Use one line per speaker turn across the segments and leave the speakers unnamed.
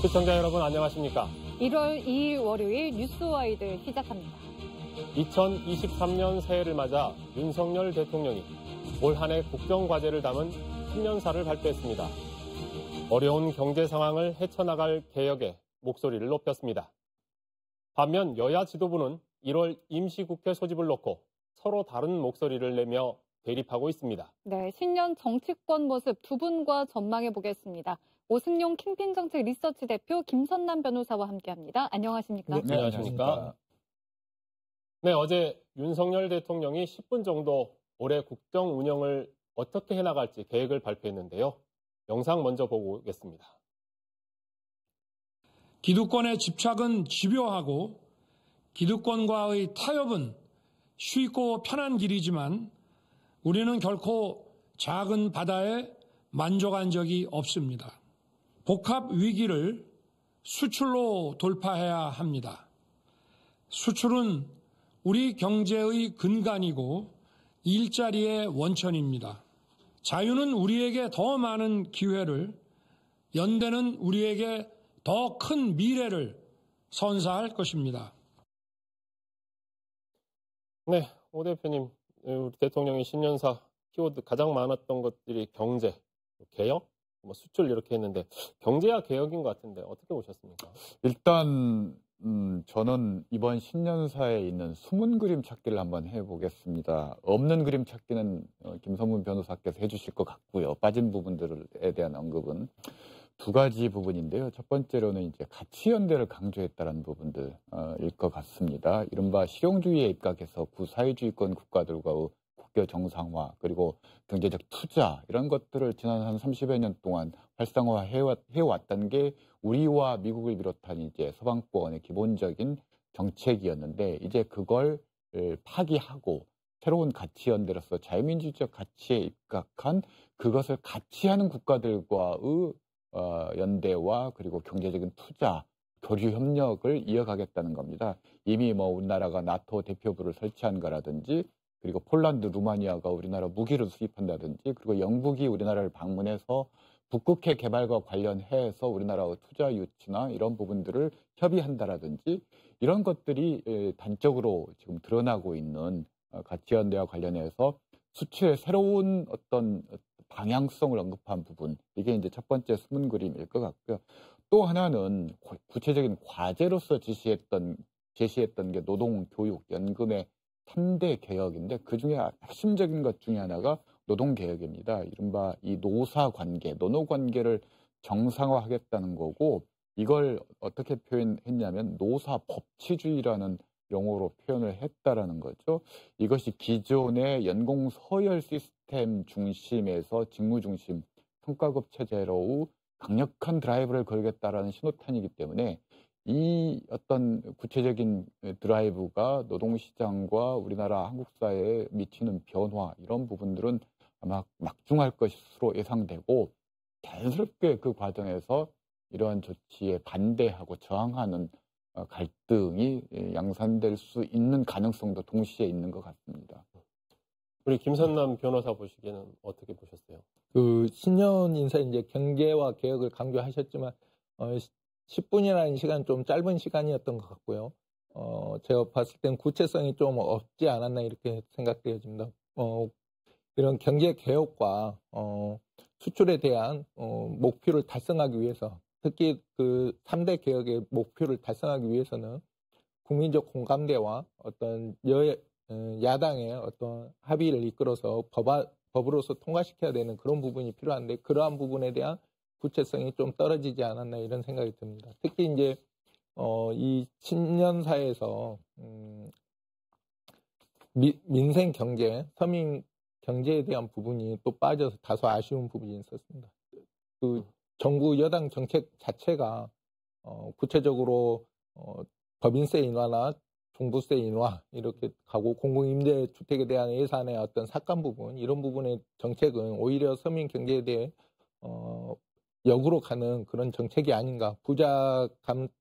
시청자 여러분 안녕하십니까?
1월 2일 월요일 뉴스와이드 시작합니다.
2023년 새해를 맞아 윤석열 대통령이 올 한 해 국정과제를 담은 신년사를 발표했습니다. 어려운 경제 상황을 헤쳐나갈 개혁에 목소리를 높였습니다. 반면 여야 지도부는 1월 임시국회 소집을 놓고 서로 다른 목소리를 내며 대립하고 있습니다.
네, 신년 정치권 모습 두 분과 전망해 보겠습니다. 오승용 킹핀 정책 리서치 대표 김선남 변호사와 함께합니다. 안녕하십니까?
네, 안녕하십니까? 네, 어제 윤석열 대통령이 10분 정도 올해 국정 운영을 어떻게 해나갈지 계획을 발표했는데요. 영상 먼저 보고 오겠습니다.
기득권의 집착은 집요하고 기득권과의 타협은 쉽고 편한 길이지만 우리는 결코 작은 바다에 만족한 적이 없습니다. 복합 위기를 수출로 돌파해야 합니다. 수출은 우리 경제의 근간이고 일자리의 원천입니다. 자유는 우리에게 더 많은 기회를, 연대는 우리에게 더 큰 미래를 선사할 것입니다.
네, 오 대표님, 우리 대통령이 신년사 키워드 가장 많았던 것들이 경제, 개혁, 수출 이렇게 했는데 경제와 개혁인 것 같은데 어떻게 보셨습니까?
일단 저는 이번 신년사에 있는 숨은 그림 찾기를 한번 해보겠습니다. 없는 그림 찾기는 김성문 변호사께서 해주실 것 같고요. 빠진 부분들에 대한 언급은 두 가지 부분인데요. 첫 번째로는 이제 가치연대를 강조했다는 부분들일 것 같습니다. 이른바 실용주의에 입각해서 구사회주의권 국가들과의 국교 정상화, 그리고 경제적 투자, 이런 것들을 지난 한 30여 년 동안 활성화해왔다는 게 우리와 미국을 비롯한 이제 서방권의 기본적인 정책이었는데, 이제 그걸 파기하고 새로운 가치연대로서 자유민주적 가치에 입각한 그것을 같이 하는 국가들과의 연대와 그리고 경제적인 투자, 교류 협력을 이어가겠다는 겁니다. 이미 우리나라가 나토 대표부를 설치한 거라든지, 그리고 폴란드, 루마니아가 우리나라 무기를 수입한다든지, 그리고 영국이 우리나라를 방문해서 북극해 개발과 관련해서 우리나라의 투자 유치나 이런 부분들을 협의한다라든지, 이런 것들이 단적으로 지금 드러나고 있는 가치연대와 관련해서 수출의 새로운 어떤 방향성을 언급한 부분, 이게 이제 첫 번째 숨은 그림일 것 같고요. 또 하나는 구체적인 과제로서 제시했던 게 노동, 교육, 연금의 3대 개혁인데, 그 중에 핵심적인 것 중에 하나가 노동개혁입니다. 이른바 이 노사관계, 노노관계를 정상화하겠다는 거고, 이걸 어떻게 표현했냐면 노사법치주의라는 용어로 표현을 했다라는 거죠. 이것이 기존의 연공서열 시스템 중심에서 직무 중심, 성과급 체제로 강력한 드라이브를 걸겠다라는 신호탄이기 때문에 이 어떤 구체적인 드라이브가 노동시장과 우리나라 한국 사회에 미치는 변화, 이런 부분들은 아마 막중할 것으로 예상되고, 자연스럽게 그 과정에서 이러한 조치에 반대하고 저항하는 갈등이 양산될 수 있는 가능성도 동시에 있는 것 같습니다.
우리 김선남 변호사 보시기에는 어떻게 보셨어요?
신년 인사 이제 경제와 개혁을 강조하셨지만 10분이라는 시간 좀 짧은 시간이었던 것 같고요. 제가 봤을 땐 구체성이 좀 없지 않았나 이렇게 생각되어집니다. 이런 경제 개혁과 수출에 대한 목표를 달성하기 위해서, 특히 그 3대 개혁의 목표를 달성하기 위해서는 국민적 공감대와 어떤 야당의 어떤 합의를 이끌어서 법으로서 통과시켜야 되는 그런 부분이 필요한데, 그러한 부분에 대한 구체성이 좀 떨어지지 않았나 이런 생각이 듭니다. 특히 이제 이 신년사에서 민생 경제, 서민 경제에 대한 부분이 또 빠져서 다소 아쉬운 부분이 있었습니다. 그 정부 여당 정책 자체가 구체적으로 법인세 인하나 종부세 인하 이렇게 가고, 공공임대주택에 대한 예산의 어떤 삭감 부분, 이런 부분의 정책은 오히려 서민 경제에 대해 역으로 가는 그런 정책이 아닌가,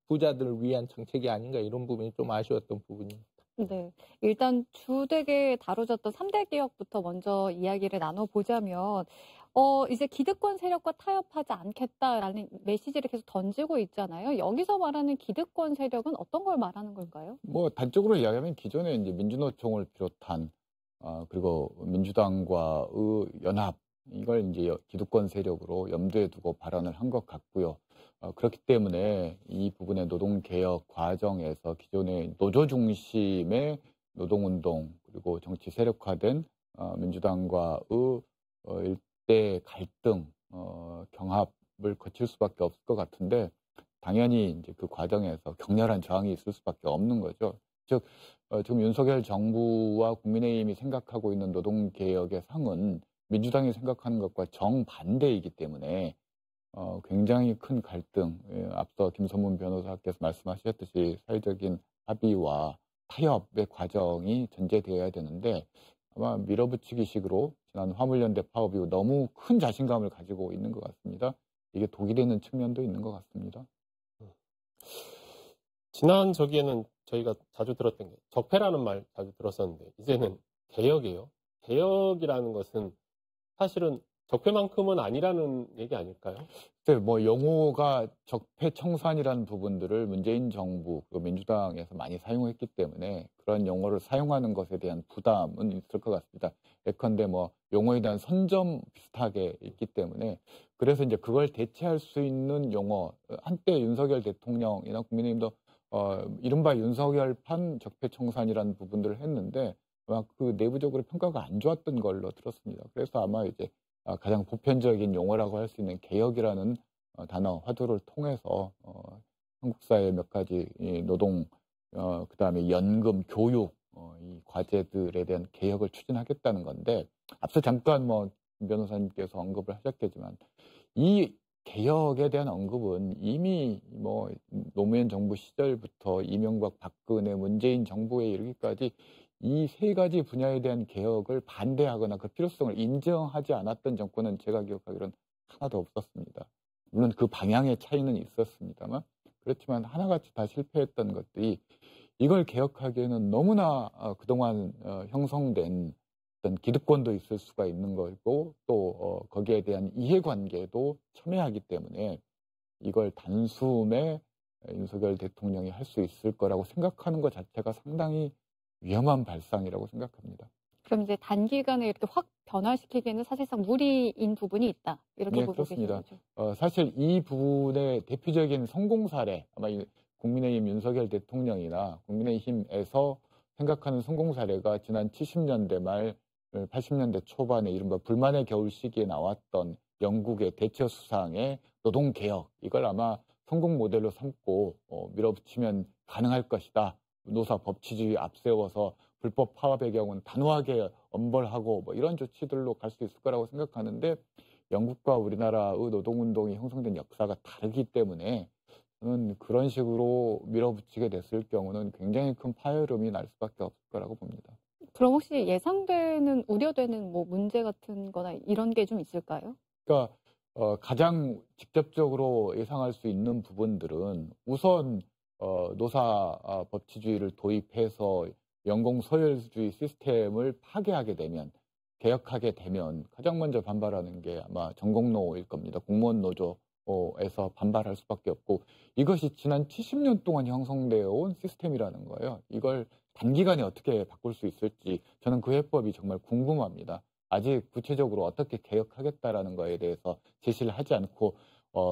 부자들을 위한 정책이 아닌가, 이런 부분이 좀 아쉬웠던 부분입니다.
네, 일단 주되게 다뤄졌던 3대 개혁부터 먼저 이야기를 나눠보자면 이제 기득권 세력과 타협하지 않겠다라는 메시지를 계속 던지고 있잖아요. 여기서 말하는 기득권 세력은 어떤 걸 말하는 걸까요?
뭐 단적으로 이야기하면 기존에 이제 민주노총을 비롯한 그리고 민주당과의 연합 이걸 이제 기득권 세력으로 염두에 두고 발언을 한 것 같고요. 그렇기 때문에 이 부분의 노동개혁 과정에서 기존의 노조 중심의 노동운동 그리고 정치 세력화된 민주당과의 일대 갈등, 경합을 거칠 수밖에 없을 것 같은데 당연히 이제 그 과정에서 격렬한 저항이 있을 수밖에 없는 거죠. 즉 지금 윤석열 정부와 국민의힘이 생각하고 있는 노동개혁의 상은 민주당이 생각하는 것과 정반대이기 때문에 굉장히 큰 갈등, 앞서 김선문 변호사께서 말씀하셨듯이 사회적인 합의와 타협의 과정이 전제되어야 되는데 아마 밀어붙이기식으로 지난 화물연대 파업 이후 너무 큰 자신감을 가지고 있는 것 같습니다. 이게 독이 되는 측면도 있는 것 같습니다.
지난 저기에는 저희가 자주 들었던 게 적폐라는 말 자주 들었었는데 이제는 개혁이에요. 개혁이라는 것은 사실은 적폐만큼은 아니라는 얘기 아닐까요?
네, 뭐 용어가 적폐청산이라는 부분들을 문재인 정부 그리고 민주당에서 많이 사용했기 때문에 그런 용어를 사용하는 것에 대한 부담은 있을 것 같습니다. 예컨대 뭐 용어에 대한 선점 비슷하게 있기 때문에 그래서 이제 그걸 대체할 수 있는 용어 한때 윤석열 대통령이나 국민의힘도 이른바 윤석열판 적폐청산이라는 부분들을 했는데 아마 그 내부적으로 평가가 안 좋았던 걸로 들었습니다. 그래서 아마 이제 가장 보편적인 용어라고 할 수 있는 개혁이라는 단어 화두를 통해서 한국 사회 몇 가지 노동 그다음에 연금, 교육 이 과제들에 대한 개혁을 추진하겠다는 건데 앞서 잠깐 뭐 김 변호사님께서 언급을 하셨겠지만 이 개혁에 대한 언급은 이미 뭐 노무현 정부 시절부터 이명박, 박근혜, 문재인 정부에 이르기까지 이 세 가지 분야에 대한 개혁을 반대하거나 그 필요성을 인정하지 않았던 정권은 제가 기억하기로는 하나도 없었습니다. 물론 그 방향의 차이는 있었습니다만 그렇지만 하나같이 다 실패했던 것들이 이걸 개혁하기에는 너무나 그동안 형성된 어떤 기득권도 있을 수가 있는 거고 또 거기에 대한 이해관계도 첨예하기 때문에 이걸 단숨에 윤석열 대통령이 할 수 있을 거라고 생각하는 것 자체가 상당히 위험한 발상이라고 생각합니다.
그럼 이제 단기간에 이렇게 확 변화시키기에는 사실상 무리인 부분이 있다. 이렇게
네,
보고
그렇습니다.
계신 거죠.
사실 이 부분의 대표적인 성공 사례, 아마 국민의힘 윤석열 대통령이나 국민의힘에서 생각하는 성공 사례가 지난 70년대 말 80년대 초반에 이른바 불만의 겨울 시기에 나왔던 영국의 대처 수상의 노동개혁, 이걸 아마 성공 모델로 삼고 밀어붙이면 가능할 것이다. 노사 법치주의 앞세워서 불법 파업의 경우는 단호하게 엄벌하고 뭐 이런 조치들로 갈 수 있을 거라고 생각하는데 영국과 우리나라의 노동운동이 형성된 역사가 다르기 때문에 저는 그런 식으로 밀어붙이게 됐을 경우는 굉장히 큰 파열음이 날 수밖에 없을 거라고 봅니다.
그럼 혹시 예상되는, 우려되는 뭐 문제 같은 거나 이런 게 좀 있을까요?
그러니까 가장 직접적으로 예상할 수 있는 부분들은 우선 노사 법치주의를 도입해서 연공서열주의 시스템을 파괴하게 되면 개혁하게 되면 가장 먼저 반발하는 게 아마 전공노일 겁니다. 공무원 노조에서 반발할 수밖에 없고 이것이 지난 70년 동안 형성되어 온 시스템이라는 거예요. 이걸 단기간에 어떻게 바꿀 수 있을지 저는 그 해법이 정말 궁금합니다. 아직 구체적으로 어떻게 개혁하겠다라는 거에 대해서 제시를 하지 않고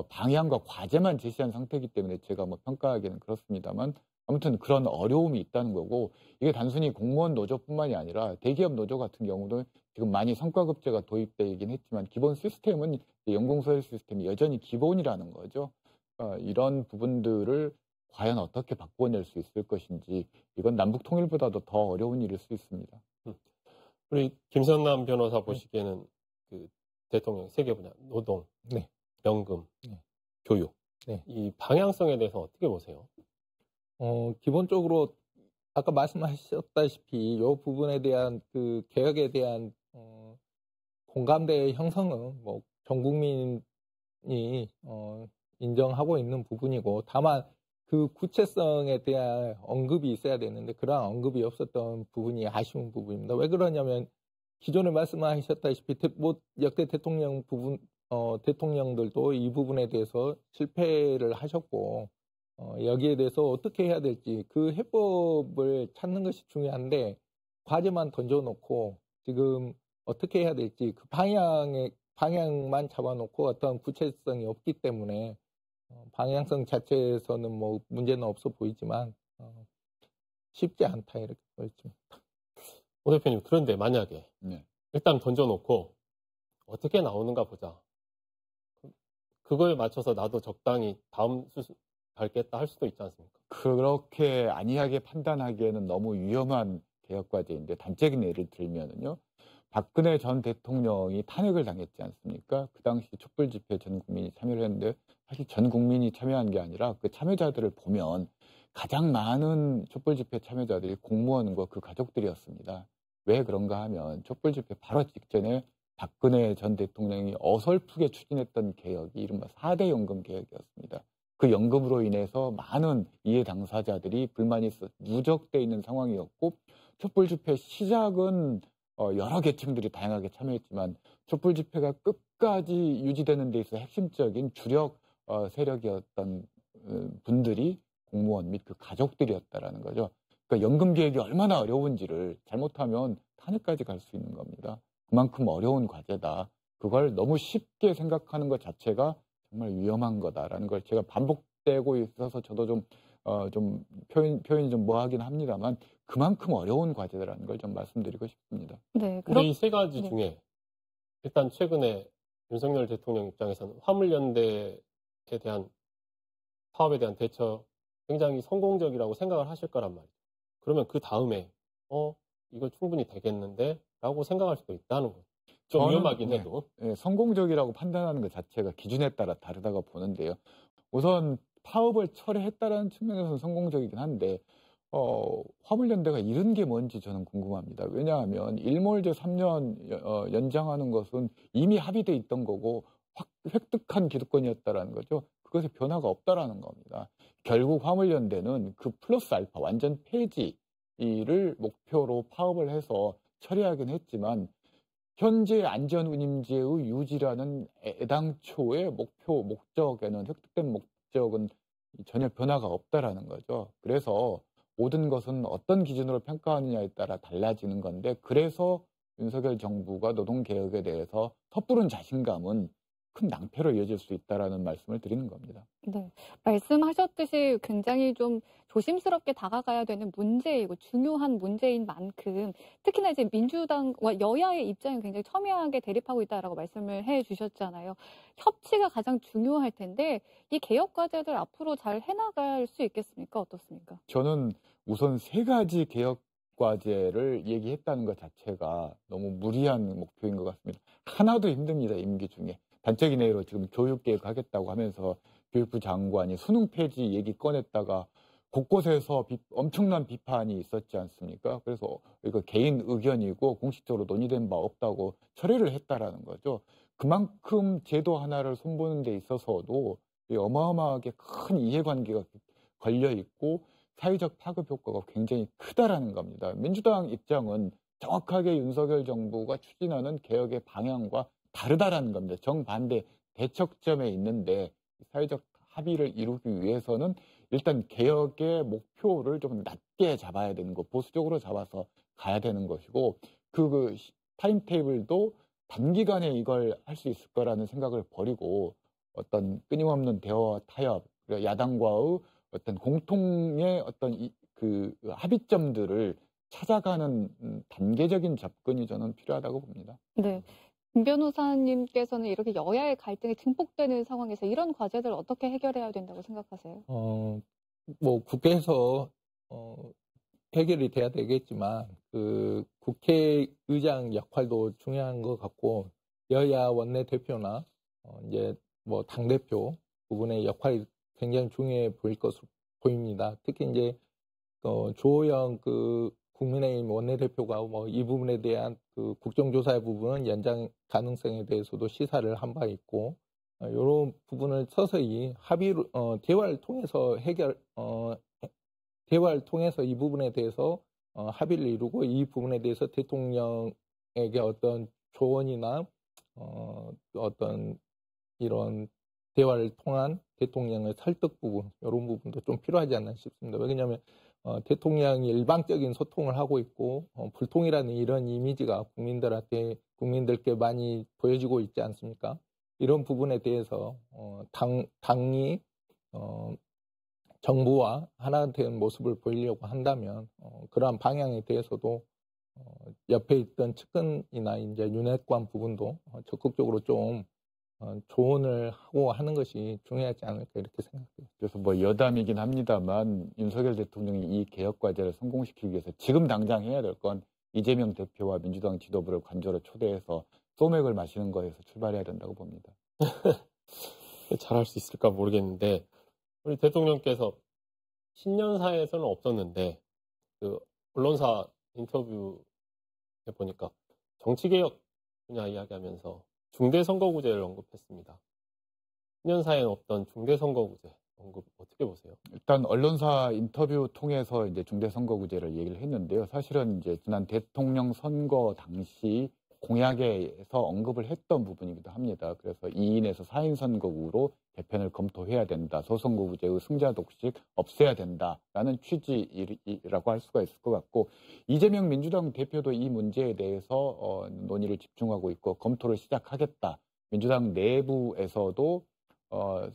방향과 과제만 제시한 상태이기 때문에 제가 뭐 평가하기는 그렇습니다만 아무튼 그런 어려움이 있다는 거고 이게 단순히 공무원 노조뿐만이 아니라 대기업 노조 같은 경우도 지금 많이 성과급제가 도입되긴 했지만 기본 시스템은 연공서열 시스템이 여전히 기본이라는 거죠. 이런 부분들을 과연 어떻게 바꿔낼 수 있을 것인지 이건 남북 통일보다도 더 어려운 일일 수 있습니다.
우리 김선남 변호사 보시기에는 그 대통령 세계 분야 노동,
네.
연금,
네.
교육
네.
이 방향성에 대해서 어떻게 보세요?
기본적으로 아까 말씀하셨다시피 이 부분에 대한 그 개혁에 대한 공감대의 형성은 뭐 전 국민이 인정하고 있는 부분이고 다만 그 구체성에 대한 언급이 있어야 되는데 그러한 언급이 없었던 부분이 아쉬운 부분입니다. 왜 그러냐면 기존에 말씀하셨다시피 역대 대통령들도 이 부분에 대해서 실패를 하셨고 여기에 대해서 어떻게 해야 될지 그 해법을 찾는 것이 중요한데 과제만 던져놓고 지금 어떻게 해야 될지 그 방향만 잡아놓고 어떤 구체성이 없기 때문에 방향성 자체에서는 뭐 문제는 없어 보이지만 쉽지 않다 이렇게 보여집니다.
오 대표님, 그런데 만약에 일단 던져놓고 어떻게 나오는가 보자. 그거에 맞춰서 나도 적당히 다음 수순 밟겠다 할 수도 있지 않습니까?
그렇게 안이하게 판단하기에는 너무 위험한 개혁과제인데 단적인 예를 들면은요. 박근혜 전 대통령이 탄핵을 당했지 않습니까? 그 당시 촛불 집회에 전 국민이 참여를 했는데 사실 전 국민이 참여한 게 아니라 그 참여자들을 보면 가장 많은 촛불 집회 참여자들이 공무원과 그 가족들이었습니다. 왜 그런가 하면 촛불 집회 바로 직전에 박근혜 전 대통령이 어설프게 추진했던 개혁이 이른바 4대 연금 개혁이었습니다. 그 연금으로 인해서 많은 이해 당사자들이 불만이 누적되어 있는 상황이었고 촛불 집회 시작은 여러 계층들이 다양하게 참여했지만 촛불 집회가 끝까지 유지되는 데 있어 핵심적인 주력 세력이었던 분들이 공무원 및 그 가족들이었다라는 거죠. 그러니까 연금 개혁이 얼마나 어려운지를 잘못하면 탄핵까지 갈 수 있는 겁니다. 그만큼 어려운 과제다. 그걸 너무 쉽게 생각하는 것 자체가 정말 위험한 거다라는 걸 제가 반복되고 있어서 저도 좀 표현이 좀 뭐하긴 합니다만 그만큼 어려운 과제라는 걸 좀 말씀드리고 싶습니다.
네,
근데 이 세 가지 중에 일단 최근에 윤석열 대통령 입장에서는 화물연대에 대한 파업에 대한 대처 굉장히 성공적이라고 생각을 하실 거란 말이죠. 그러면 그 다음에 이거 충분히 되겠는데 라고 생각할 수도 있다는 거죠. 좀 위험하긴 해도.
성공적이라고 판단하는 것 자체가 기준에 따라 다르다고 보는데요. 우선 파업을 철회했다는 측면에서는 성공적이긴 한데 화물연대가 이른 게 뭔지 저는 궁금합니다. 왜냐하면 일몰제 3년 연장하는 것은 이미 합의돼 있던 거고 획득한 기득권이었다라는 거죠. 그것에 변화가 없다라는 겁니다. 결국 화물연대는 그 플러스 알파 완전 폐지를 목표로 파업을 해서 처리하긴 했지만 현재 안전운임제의 유지라는 애당초의 목적에는 획득된 목적은 전혀 변화가 없다라는 거죠. 그래서 모든 것은 어떤 기준으로 평가하느냐에 따라 달라지는 건데 그래서 윤석열 정부가 노동개혁에 대해서 섣부른 자신감은 큰 낭패로 이어질 수 있다라는 말씀을 드리는 겁니다.
네, 말씀하셨듯이 굉장히 좀 조심스럽게 다가가야 되는 문제이고 중요한 문제인 만큼 특히나 이제 민주당과 여야의 입장이 굉장히 첨예하게 대립하고 있다라고 말씀을 해주셨잖아요. 협치가 가장 중요할 텐데 이 개혁 과제들 앞으로 잘 해나갈 수 있겠습니까? 어떻습니까?
저는 우선 세 가지 개혁 과제를 얘기했다는 것 자체가 너무 무리한 목표인 것 같습니다. 하나도 힘듭니다. 임기 중에. 단적인 예로 지금 교육개혁 하겠다고 하면서 교육부 장관이 수능 폐지 얘기 꺼냈다가 곳곳에서 엄청난 비판이 있었지 않습니까? 그래서 이거 개인 의견이고 공식적으로 논의된 바 없다고 철회를 했다라는 거죠. 그만큼 제도 하나를 손보는 데 있어서도 어마어마하게 큰 이해관계가 걸려 있고 사회적 파급 효과가 굉장히 크다라는 겁니다. 민주당 입장은 정확하게 윤석열 정부가 추진하는 개혁의 방향과 다르다라는 겁니다. 정반대 대척점에 있는데 사회적 합의를 이루기 위해서는 일단 개혁의 목표를 좀 낮게 잡아야 되는 거, 보수적으로 잡아서 가야 되는 것이고 그 타임테이블도 단기간에 이걸 할 수 있을 거라는 생각을 버리고 어떤 끊임없는 대화와 타협, 야당과의 어떤 공통의 어떤 그 합의점들을 찾아가는 단계적인 접근이 저는 필요하다고 봅니다.
네. 김 변호사님께서는 이렇게 여야의 갈등이 증폭되는 상황에서 이런 과제들 어떻게 해결해야 된다고 생각하세요?
뭐 국회에서 해결이 돼야 되겠지만 그 국회의장 역할도 중요한 것 같고 여야 원내대표나 이제 뭐 당대표 부분의 역할이 굉장히 중요해 보일 것으로 보입니다. 특히 이제 주호영 그 국민의힘 원내대표가 뭐 이 부분에 대한 그 국정조사 부분은 연장 가능성에 대해서도 시사를 한 바 있고 이런 부분을 서서히 합의로 대화를 통해서 대화를 통해서 이 부분에 대해서 합의를 이루고 이 부분에 대해서 대통령 대통령에게 어떤 조언이나 어떤 이런 대화를 통한 대통령의 설득 부분, 이런 부분도 좀 필요하지 않나 싶습니다. 왜냐하면 대통령이 일방적인 소통을 하고 있고 불통이라는 이런 이미지가 국민들께 많이 보여지고 있지 않습니까? 이런 부분에 대해서 당이 정부와 하나 된 모습을 보이려고 한다면 그러한 방향에 대해서도 옆에 있던 측근이나 이제 윤핵관 부분도 적극적으로 좀 조언을 하고 하는 것이 중요하지 않을까 이렇게 생각해요.
그래서 뭐 여담이긴 합니다만 윤석열 대통령이 이 개혁 과제를 성공시키기 위해서 지금 당장 해야 될 건 이재명 대표와 민주당 지도부를 관저로 초대해서 소맥을 마시는 거에서 출발해야 된다고 봅니다.
잘할 수 있을까 모르겠는데 우리 대통령께서 신년사에서는 없었는데 그 언론사 인터뷰 해보니까 정치개혁 분야 이야기하면서 중대선거구제를 언급했습니다. 신년사에는 없던 중대선거구제 언급 어떻게 보세요?
일단 언론사 인터뷰 통해서 이제 중대선거구제를 얘기를 했는데요. 사실은 이제 지난 대통령 선거 당시 공약에서 언급을 했던 부분이기도 합니다. 그래서 2인에서 4인 선거구로 개편을 검토해야 된다. 소선거구제의 승자 독식 없애야 된다라는 취지라고 할 수가 있을 것 같고 이재명 민주당 대표도 이 문제에 대해서 논의를 집중하고 있고 검토를 시작하겠다. 민주당 내부에서도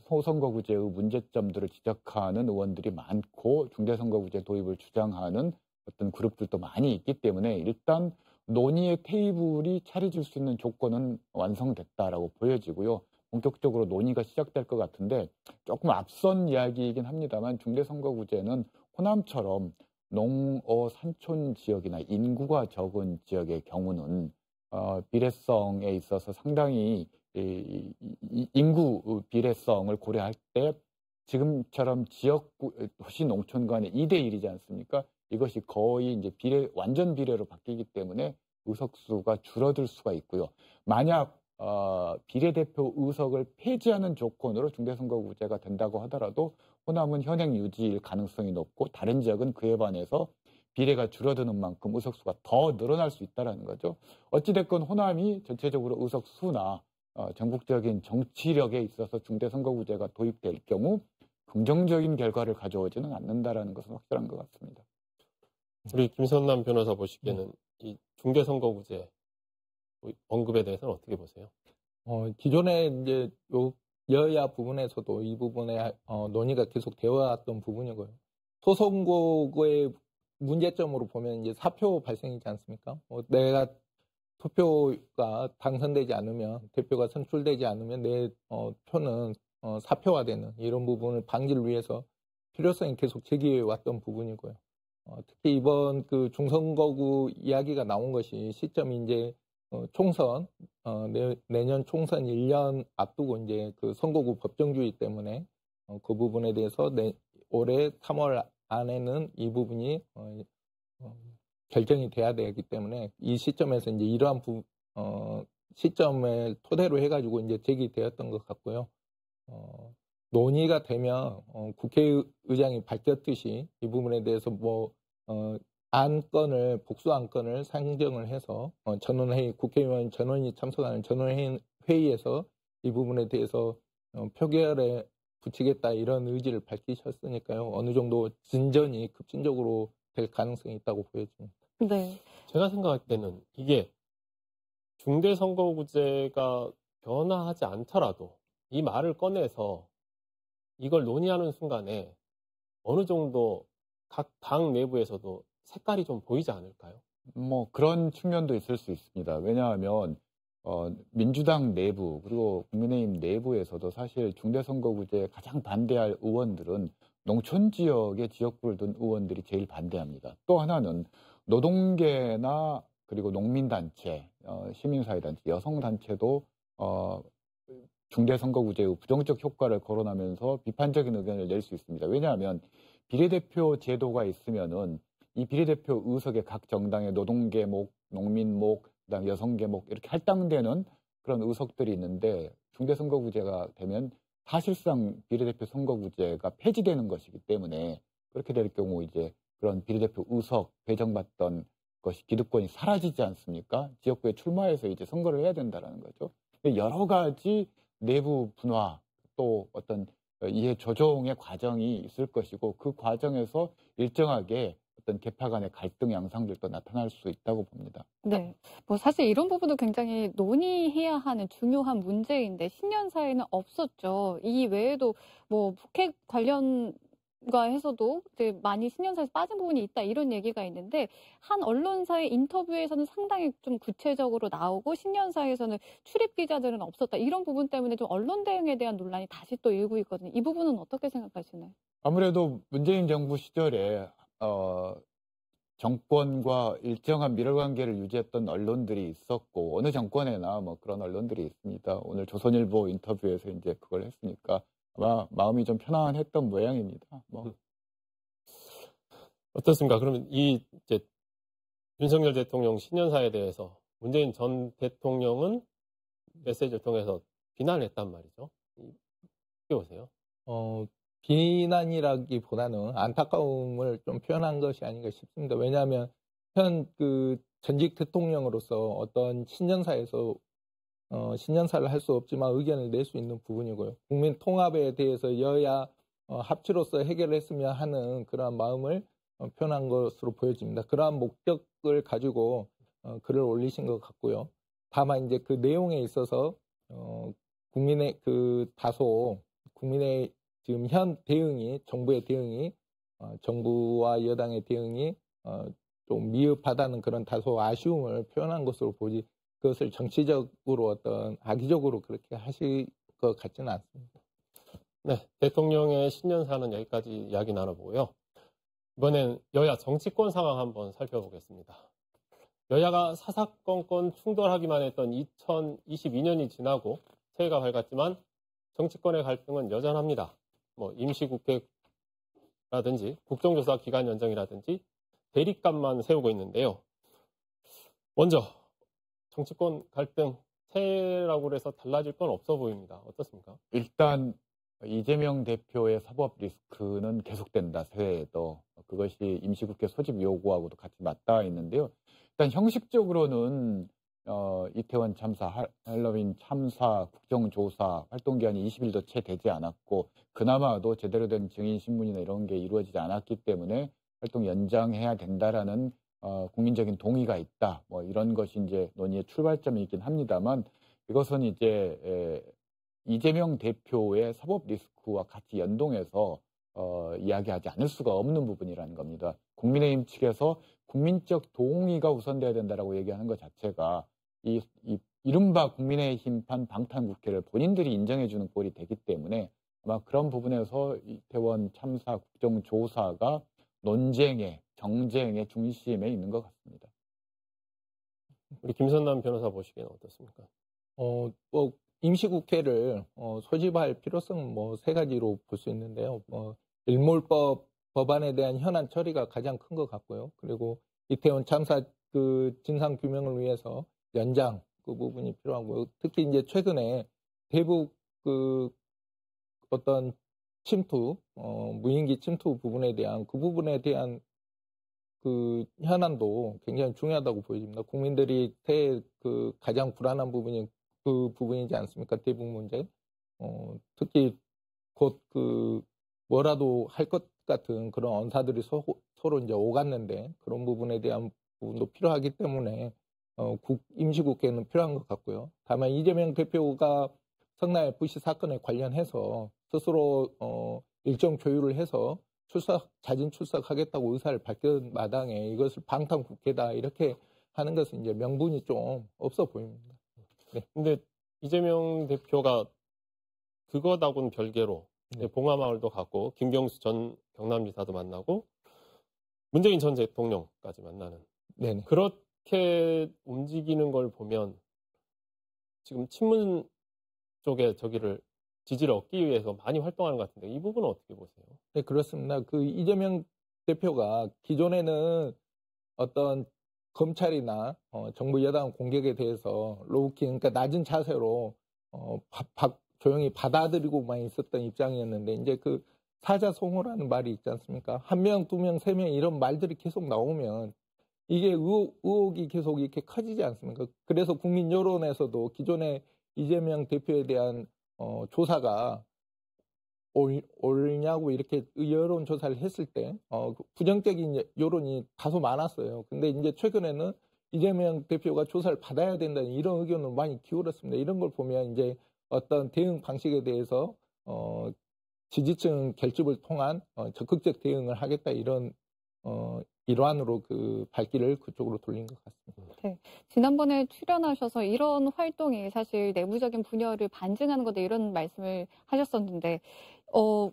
소선거구제의 문제점들을 지적하는 의원들이 많고 중대선거구제 도입을 주장하는 어떤 그룹들도 많이 있기 때문에 일단 논의의 테이블이 차려질 수 있는 조건은 완성됐다라고 보여지고요. 본격적으로 논의가 시작될 것 같은데 조금 앞선 이야기이긴 합니다만 중대선거구제는 호남처럼 농어 산촌 지역이나 인구가 적은 지역의 경우는 비례성에 있어서 상당히 인구 비례성을 고려할 때 지금처럼 지역구, 도시 농촌 간의 2대1이지 않습니까? 이것이 거의 이제 완전 비례로 바뀌기 때문에 의석수가 줄어들 수가 있고요. 만약 비례대표 의석을 폐지하는 조건으로 중대선거구제가 된다고 하더라도 호남은 현행 유지일 가능성이 높고 다른 지역은 그에 반해서 비례가 줄어드는 만큼 의석수가 더 늘어날 수 있다는 거죠. 어찌됐건 호남이 전체적으로 의석수나 전국적인 정치력에 있어서 중대선거구제가 도입될 경우 긍정적인 결과를 가져오지는 않는다라는 것은 확실한 것 같습니다.
우리 김선남 변호사 보시기에는 이 중대선거구제 언급에 대해서는 어떻게 보세요?
기존에 이제 여야 부분에서도 이 부분에 논의가 계속 되어 왔던 부분이고요. 소선거구의 문제점으로 보면 이제 사표 발생이지 않습니까? 내가 투표가 당선되지 않으면 대표가 선출되지 않으면 내 표는 사표화되는 이런 부분을 방지를 위해서 필요성이 계속 제기해 왔던 부분이고요. 특히 이번 그 중선거구 이야기가 나온 것이 시점이 이제 총선 내년 총선 1년 앞두고 이제 그 선거구 법정주의 때문에 그 부분에 대해서 올해 3월 안에는 이 부분이 결정이 돼야 되기 때문에 이 시점에서 이제 이러한 시점을 토대로 해가지고 이제 제기되었던 것 같고요. 논의가 되면 국회의장이 밝혔듯이 이 부분에 대해서 복수 안건을 상정을 해서 전원회의, 국회의원 전원이 참석하는 전원회의에서 이 부분에 대해서 표결에 붙이겠다 이런 의지를 밝히셨으니까요. 어느 정도 진전이 급진적으로 될 가능성이 있다고 보여집니다.
네.
제가 생각할 때는 이게 중대선거구제가 변화하지 않더라도 이 말을 꺼내서 이걸 논의하는 순간에 어느 정도 각 당 내부에서도 색깔이 좀 보이지 않을까요?
뭐 그런 측면도 있을 수 있습니다. 왜냐하면 민주당 내부 그리고 국민의힘 내부에서도 사실 중대선거구제에 가장 반대할 의원들은 농촌 지역의 지역구를 둔 의원들이 제일 반대합니다. 또 하나는 노동계나 그리고 농민단체, 시민사회단체, 여성단체도 중대선거구제의 부정적 효과를 거론하면서 비판적인 의견을 낼 수 있습니다. 왜냐하면 비례대표 제도가 있으면은 이 비례대표 의석에 각 정당의 노동계목, 농민목, 그다음 여성계목 이렇게 할당되는 그런 의석들이 있는데 중대선거구제가 되면 사실상 비례대표 선거구제가 폐지되는 것이기 때문에 그렇게 될 경우 이제 그런 비례대표 의석 배정받던 것이 기득권이 사라지지 않습니까? 지역구에 출마해서 이제 선거를 해야 된다라는 거죠. 여러 가지 내부 분화 또 어떤 이해 조정의 과정이 있을 것이고 그 과정에서 일정하게 어떤 계파 간의 갈등 양상들도 나타날 수 있다고 봅니다.
네. 뭐 사실 이런 부분도 굉장히 논의해야 하는 중요한 문제인데 신년사에는 없었죠. 이 외에도 뭐 북핵 관련과 해서도 이제 많이 신년사에서 빠진 부분이 있다 이런 얘기가 있는데 한 언론사의 인터뷰에서는 상당히 좀 구체적으로 나오고 신년사에서는 출입 기자들은 없었다. 이런 부분 때문에 좀 언론 대응에 대한 논란이 다시 또 일고 있거든요. 이 부분은 어떻게 생각하시나요?
아무래도 문재인 정부 시절에 정권과 일정한 밀월관계를 유지했던 언론들이 있었고 어느 정권에나 뭐 그런 언론들이 있습니다. 오늘 조선일보 인터뷰에서 이제 그걸 했으니까 아마 마음이 좀 편안했던 모양입니다. 뭐.
어떻습니까? 그러면 이 이제 윤석열 대통령 신년사에 대해서 문재인 전 대통령은 메시지를 통해서 비난했단 말이죠. 어떻게 보세요?
비난이라기보다는 안타까움을 좀 표현한 것이 아닌가 싶습니다. 왜냐하면 현 그 전직 대통령으로서 어떤 신년사에서 신년사를 할 수 없지만 의견을 낼 수 있는 부분이고요. 국민 통합에 대해서 여야 합치로서 해결했으면 하는 그러한 마음을 표현한 것으로 보여집니다. 그러한 목적을 가지고 글을 올리신 것 같고요. 다만 이제 그 내용에 있어서 국민의 그 다소 국민의 지금 현 대응이 정부의 대응이 정부와 여당의 대응이 좀 미흡하다는 그런 다소 아쉬움을 표현한 것으로 보지 그것을 정치적으로 어떤 악의적으로 그렇게 하실 것 같지는 않습니다.
네, 대통령의 신년사는 여기까지 이야기 나눠보고요. 이번엔 여야 정치권 상황 한번 살펴보겠습니다. 여야가 사사건건 충돌하기만 했던 2022년이 지나고 새해가 밝았지만 정치권의 갈등은 여전합니다. 뭐 임시국회라든지 국정조사 기간 연장이라든지 대립감만 세우고 있는데요. 먼저 정치권 갈등 새해라고 해서 달라질 건 없어 보입니다. 어떻습니까?
일단 이재명 대표의 사법 리스크는 계속된다. 새해에도 그것이 임시국회 소집 요구하고도 같이 맞닿아 있는데요. 일단 형식적으로는 이태원 참사, 할로윈 참사, 국정조사 활동기한이 20일도 채 되지 않았고 그나마도 제대로 된 증인신문이나 이런 게 이루어지지 않았기 때문에 활동 연장해야 된다라는 국민적인 동의가 있다. 뭐 이런 것이 이제 논의의 출발점이긴 합니다만 이것은 이제 이재명 대표의 사법 리스크와 같이 연동해서 이야기하지 않을 수가 없는 부분이라는 겁니다. 국민의힘 측에서 국민적 동의가 우선돼야 된다라고 얘기하는 것 자체가 이른바 국민의힘판 방탄국회를 본인들이 인정해주는 꼴이 되기 때문에 아마 그런 부분에서 이태원 참사 국정조사가 논쟁의, 정쟁의 중심에 있는 것 같습니다.
우리 김선남 변호사 보시기에는 어떻습니까?
뭐 임시국회를 소집할 필요성은 뭐 세 가지로 볼 수 있는데요. 일몰법 법안에 대한 현안 처리가 가장 큰 것 같고요. 그리고 이태원 참사 그 진상 규명을 위해서 연장 그 부분이 필요하고요. 특히 이제 최근에 대북 그 어떤 침투, 무인기 침투 부분에 대한 그 부분에 대한 그 현안도 굉장히 중요하다고 보여집니다. 국민들이 그 가장 불안한 부분이 그 부분이지 않습니까? 대북 문제. 특히 곧 그 뭐라도 할 것 같은 그런 언사들이 서로 이제 오갔는데 그런 부분에 대한 부분도 필요하기 때문에 임시국회는 필요한 것 같고요. 다만 이재명 대표가 성남 FC 사건에 관련해서 스스로 일정 조율을 해서 자진 출석하겠다고 의사를 밝힌 마당에 이것을 방탄국회다 이렇게 하는 것은 이제 명분이 좀 없어 보입니다.
네. 근데 이재명 대표가 그거하고는 별개로 봉화마을도 갔고 김경수 전 경남지사도 만나고 문재인 전 대통령까지 만나는
네네.
그렇게 움직이는 걸 보면 지금 친문 쪽에 지지를 얻기 위해서 많이 활동하는 것 같은데 이 부분은 어떻게 보세요?
네, 그렇습니다. 그 이재명 대표가 기존에는 어떤 검찰이나 정부 여당 공격에 대해서 로우키, 그러니까 낮은 자세로 조용히 받아들이고만 있었던 입장이었는데 이제 그 사자성어라는 말이 있지 않습니까? 한 명, 두 명, 세 명 이런 말들이 계속 나오면 이게 의혹이 계속 이렇게 커지지 않습니까? 그래서 국민 여론에서도 기존의 이재명 대표에 대한 조사가 옳냐고 이렇게 여론 조사를 했을 때 부정적인 여론이 다소 많았어요. 근데 이제 최근에는 이재명 대표가 조사를 받아야 된다는 이런 의견을 많이 기울었습니다. 이런 걸 보면 이제 어떤 대응 방식에 대해서 지지층 결집을 통한 적극적 대응을 하겠다 이런 일환으로 그 발길을 그쪽으로 돌린 것 같습니다.
네. 지난번에 출연하셔서 이런 활동이 사실 내부적인 분열을 반증하는 거다 이런 말씀을 하셨었는데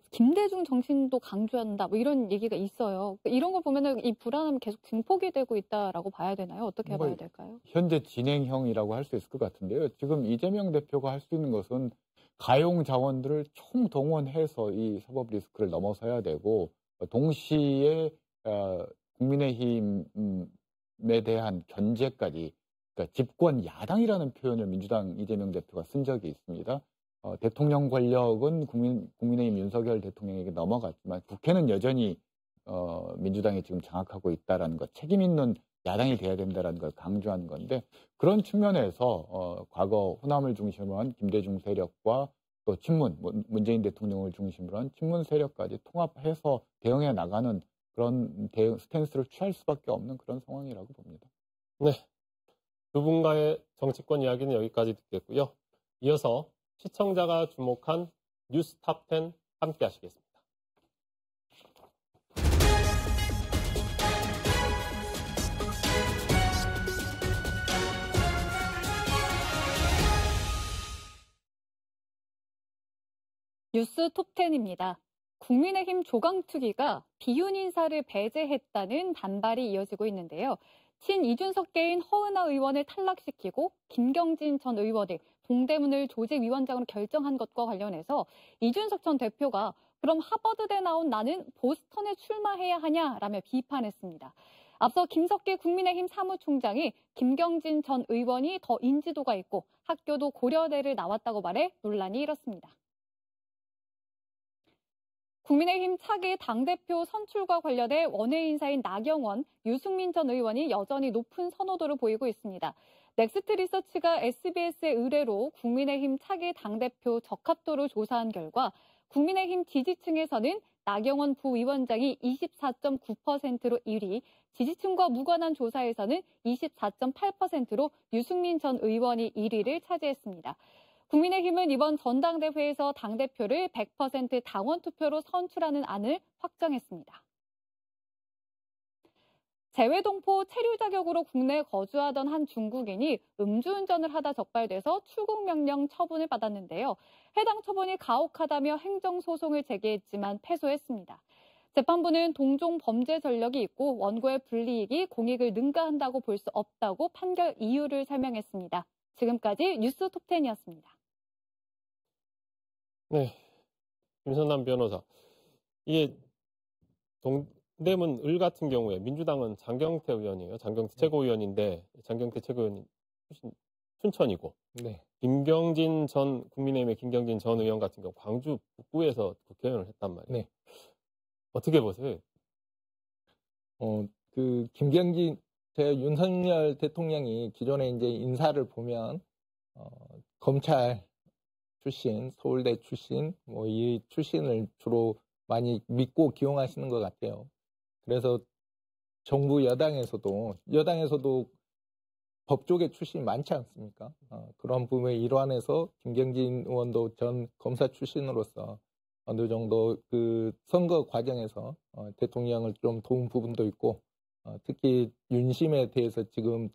김대중 정신도 강조한다 뭐 이런 얘기가 있어요. 이런 걸 보면은 이 불안함이 계속 증폭이 되고 있다라고 봐야 되나요? 어떻게 봐야 될까요?
현재 진행형이라고 할 수 있을 것 같은데요. 지금 이재명 대표가 할 수 있는 것은 가용 자원들을 총동원해서 이 사법 리스크를 넘어서야 되고 동시에 국민의힘에 대한 견제까지, 그러니까 집권 야당이라는 표현을 민주당 이재명 대표가 쓴 적이 있습니다. 대통령 권력은 국민의힘 윤석열 대통령에게 넘어갔지만 국회는 여전히 민주당이 지금 장악하고 있다라는 것, 책임 있는 야당이 돼야 된다라는 걸 강조하는 건데, 그런 측면에서 과거 호남을 중심으로 한 김대중 세력과 또 친문, 문재인 대통령을 중심으로 한 친문 세력까지 통합해서 대응해 나가는 그런 대응 스탠스를 취할 수밖에 없는 그런 상황이라고 봅니다.
네, 두 분과의 정치권 이야기는 여기까지 듣겠고요. 이어서 시청자가 주목한 뉴스 탑10 함께 하시겠습니다.
뉴스 톱10입니다. 국민의힘 조강특위가 비윤 인사를 배제했다는 반발이 이어지고 있는데요. 친이준석계인 허은하 의원을 탈락시키고 김경진 전 의원을 동대문을 조직위원장으로 결정한 것과 관련해서 이준석 전 대표가 그럼 하버드대 나온 나는 보스턴에 출마해야 하냐라며 비판했습니다. 앞서 김석기 국민의힘 사무총장이 김경진 전 의원이 더 인지도가 있고 학교도 고려대를 나왔다고 말해 논란이 일었습니다. 국민의힘 차기 당대표 선출과 관련해 원외 인사인 나경원, 유승민 전 의원이 여전히 높은 선호도를 보이고 있습니다. 넥스트 리서치가 SBS의 의뢰로 국민의힘 차기 당대표 적합도를 조사한 결과 국민의힘 지지층에서는 나경원 부위원장이 24.9%로 1위, 지지층과 무관한 조사에서는 24.8%로 유승민 전 의원이 1위를 차지했습니다. 국민의힘은 이번 전당대회에서 당대표를 100% 당원 투표로 선출하는 안을 확정했습니다. 재외동포 체류 자격으로 국내에 거주하던 한 중국인이 음주운전을 하다 적발돼서 출국 명령 처분을 받았는데요. 해당 처분이 가혹하다며 행정소송을 제기했지만 패소했습니다. 재판부는 동종 범죄 전력이 있고 원고의 불이익이 공익을 능가한다고 볼 수 없다고 판결 이유를 설명했습니다. 지금까지 뉴스 톱10이었습니다.
네, 김선남 변호사. 이게 동대문 을 같은 경우에 민주당은 장경태 의원이에요. 장경태 최고위원인데 장경태 최고위원이 춘천이고,
네.
국민의힘의 김경진 전 의원 같은 경우 광주 북구에서 국회의원을 했단 말이에요.
네.
어떻게 보세요?
김경진 윤석열 대통령이 기존에 이제 인사를 보면 검찰 출신, 서울대 출신, 이 출신을 주로 많이 믿고 기용하시는 것 같아요. 그래서 정부 여당에서도 법조계 출신이 많지 않습니까? 그런 부분의 일환에서 김경진 의원도 전 검사 출신으로서 어느 정도 그 선거 과정에서 대통령을 좀 도운 부분도 있고, 특히 윤심에 대해서 지금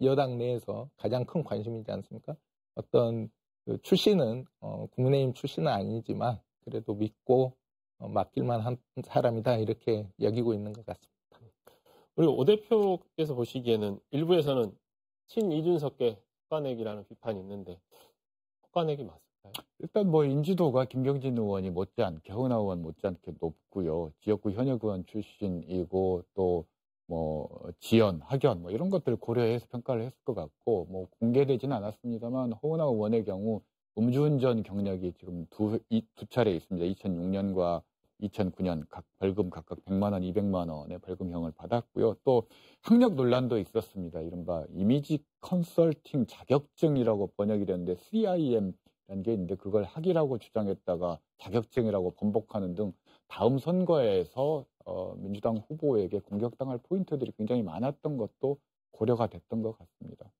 여당 내에서 가장 큰 관심이지 않습니까? 어떤 그 출신은 국민의힘 출신은 아니지만 그래도 믿고 맡길만 한 사람이다 이렇게 여기고 있는 것 같습니다.
그리고 오 대표께서 보시기에는 일부에서는 친이준석계 헛간내기라는 비판이 있는데 헛간내기 맞을까요?
일단 인지도가 김경진 의원이 못지않게, 허은하 의원 못지않게 높고요. 지역구 현역 의원 출신이고 또 지연, 학연 이런 것들을 고려해서 평가를 했을 것 같고, 공개되지는 않았습니다만 허은하 의원의 경우 음주운전 경력이 지금 두 차례 있습니다. 2006년과 2009년 벌금 각각 100만 원, 200만 원의 벌금형을 받았고요. 또 학력 논란도 있었습니다. 이른바 이미지 컨설팅 자격증이라고 번역이 됐는데 CIM라는 게 있는데 그걸 학위라고 주장했다가 자격증이라고 번복하는 등 다음 선거에서 민주당 후보에게 공격당할 포인트들이 굉장히 많았던 것도 고려가 됐던 것 같습니다.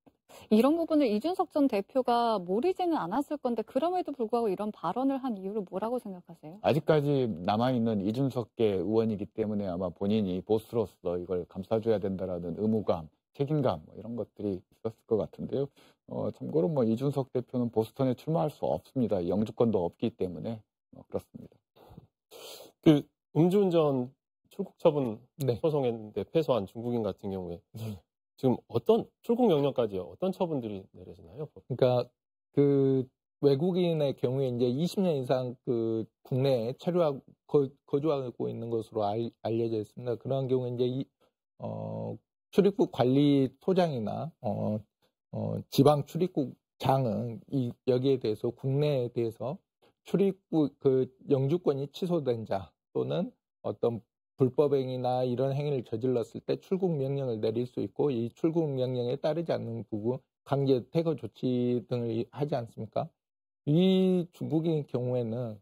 이런 부분을 이준석 전 대표가 모르지는 않았을 건데 그럼에도 불구하고 이런 발언을 한 이유를 뭐라고 생각하세요?
아직까지 남아있는 이준석계 의원이기 때문에 아마 본인이 보스로서 이걸 감싸줘야 된다라는 의무감, 책임감 이런 것들이 있었을 것 같은데요. 참고로 뭐 이준석 대표는 보스턴에 출마할 수 없습니다. 영주권도 없기 때문에 그렇습니다.
그 음주운전 출국 처분
네.
소송했는데 패소한 중국인 같은 경우에 지금 어떤 출국 명령까지 어떤 처분들이 내려지나요?
그러니까 그 외국인의 경우에 이제 20년 이상 그 국내에 체류하고 거주하고 있는 것으로 알려져 있습니다. 그러한 경우에 이제 출입국 관리소장이나 지방 출입국장은 여기에 대해서 국내에 대해서 출입국 그 영주권이 취소된 자 또는 어떤 불법행위나 이런 행위를 저질렀을 때 출국 명령을 내릴 수 있고 이 출국 명령에 따르지 않는 부분 강제 퇴거 조치 등을 하지 않습니까? 이 중국인 경우에는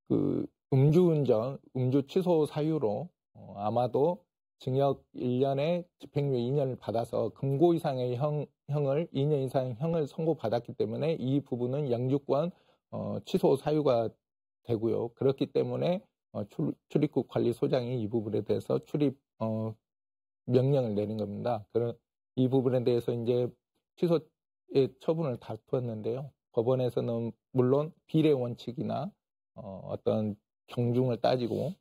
그 음주운전, 음주 취소 사유로 아마도 징역 1년에 집행유예 2년을 받아서 금고 이상의 형을 2년 이상의 형을 선고받았기 때문에 이 부분은 영주권 취소 사유가 되고요. 그렇기 때문에 출입국 관리소장이 이 부분에 대해서 출입 명령을 내린 겁니다. 이 부분에 대해서 이제 취소의 처분을 다투었는데요. 법원에서는 물론 비례 원칙이나 어떤 경중을 따지고